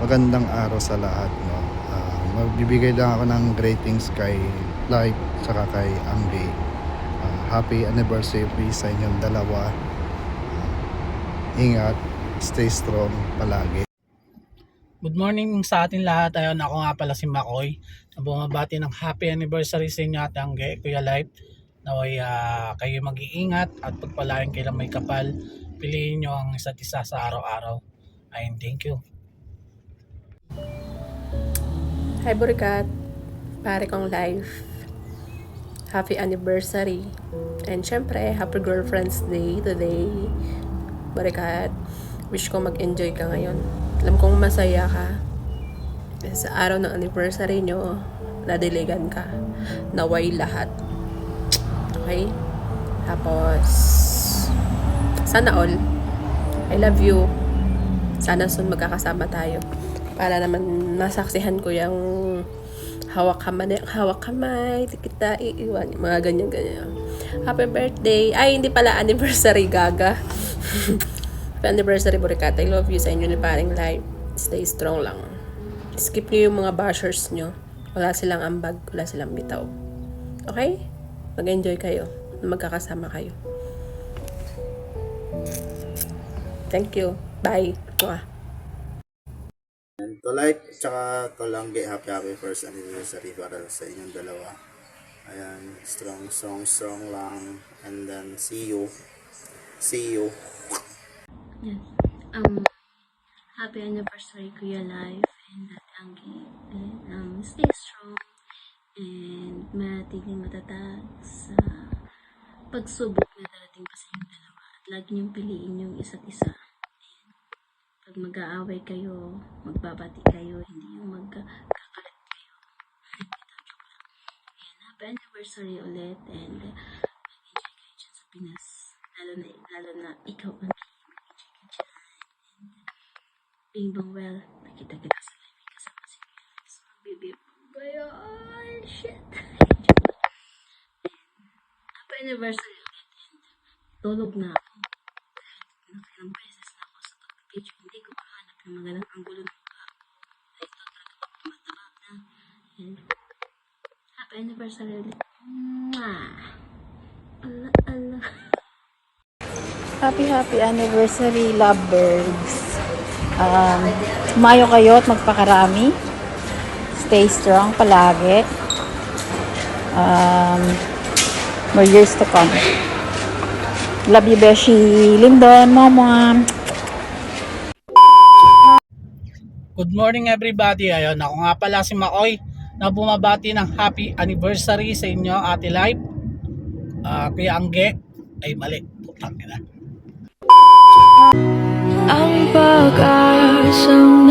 magandang araw sa lahat, no. Magbibigay lang ako ng greetings kay Light saka kay Anggi. Happy anniversary sa inyong dalawa. Ingat, stay strong palagi. Good morning sa atin lahat. Ayun, ako nga pala si Makoy. Bumabati ng happy anniversary sa inyo at Angge, Kuya Light. Naway kayo mag-iingat at pagpalain kayo lang may kapal. Piliin nyo ang isa't isa sa araw-araw. Ayun, thank you. Hi Burikat, pare kong live. Happy anniversary. And syempre, happy girlfriend's day today. Burikat, wish ko mag-enjoy ka ngayon. Alam kong masaya ka. Sa araw ng anniversary nyo, nadiligan ka. Naway lahat. Okay? Tapos, sana all. I love you. Sana soon magkakasama tayo. Para naman nasaksihan ko yung hawak kamay, kita iiwan, mga ganyan. Happy birthday. Ay, hindi pala anniversary, gaga. Happy anniversary, Burikat. I love you sa inyo ni paring live. Stay strong lang. Skip niyo yung mga bashers nyo. Wala silang ambag, wala silang bitaw. Okay? Mag-enjoy kayo. Magkakasama kayo. Thank you. Bye. Mwah. To Light, tsaka to Langge, happy first anniversary para sa inyong dalawa. Ayan, strong lang. And then, see you. Yes. Happy anniversary, Kuya Life and that Anggi. And stay strong and matiging matatag sa pagsubok na darating pa sa inyong dalawa. At lagi niyong piliin yung isa't isa. Pag mag-aaway kayo, magbabati kayo, hindi yung magkakalat kayo. Ayan, happy anniversary ulit and mag-enjoy kayo dyan sa Pinas. Lalo na ikaw ang mag-enjoy ka dyan. And Bing Bong Well, nakita kita sa live kasama si Kuya Lex. Magbibip ba yun? Shit! Happy anniversary ulit and tulog na ako. Nakailang beses na ako sa pag-video. Hindi ko mahanap yung magandang anggulo ng mukha ko. Ito talaga mataba na. And happy anniversary ulit. Mwah! Ala. Happy anniversary, lovebirds. Tumayo kayo at magpakarami. Stay strong palagi. More years to come. Love you, Beshi. Lindon, Mama. Good morning everybody. Ayun, ako nga pala si Makoy na bumabati ng happy anniversary sa inyo, Ate Live. Kuya Angge. Ay, mali. Putang ina. Ang pag-asang